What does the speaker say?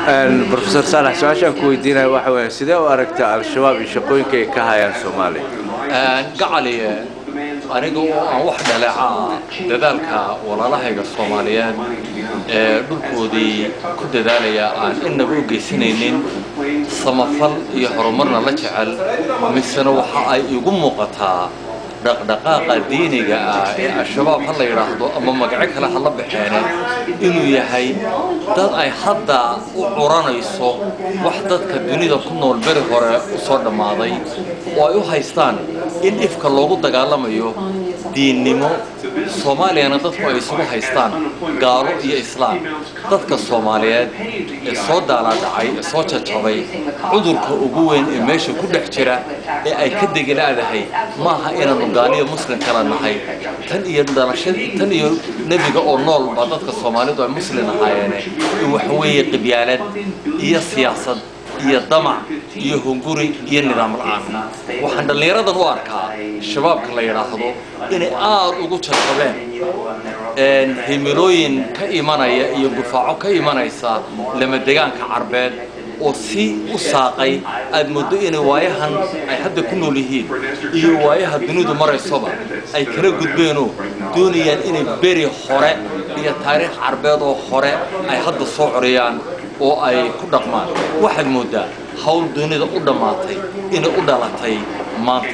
بروفيسور صالح سؤال كويدينا وحوي سيدي وأركت الشباب يشقون كي كهايا الصومالي قعلي anigu aan wax dhaleeca dadaalka walaalahayga Soomaaliyeed dhulkoodii ku dadaalaya aan inaba u geysanaynin samafal iyo horumarna la jecel misana waxa ay igu muuqataa dhaqdhaqaaqa diiniga ah ee shabaab hal la yiraahdo ama magac kale hal la bixeen inuu yahay dad ay hadda u curanayso wax dadka dunida ku nool bari hore u soo dhamaaday oo ay u haystaan in ifka loogu dagaalamayo diinnimo Soomaaliyana dadku ay isugu haystaan gaalo iyo islaam dadka Soomaaliyeed ee soo daalacay ee soo jajabay cudurka ugu weyn ee meesha ku dhex jira ee ay ka degenaadahay maaha inaan gaaliyo muslim kala nahay tan iyo dhalashadii tan iyo nabiga oo nool ba dadka Soomaalidu ay muslim ahaayeen wax weeye qibyaalad iyo siyaasad iyo damac iyo hunguri iyo nidaam la'aan waxaan dhalinyaradan u arkaa shabaabka la yiraahdo inay aad ugu jajabeen himilooyin ka imanaya iyo gufaaco ka imanaysa lama deegaanka Carbeed oo si u saaqay aad muddo inay waayahan ay hadda ku nool yihiin iyo waayaha dunidu maraysoba ay kala gudbeeno doonayaan inay beri hore iyo taariikh Carbeed oo hore ay hadda soo curiyaan oo ay ku dhaqmaan waxaad moodaa hawl dunida u dhamaatay inay u dhalatay maanta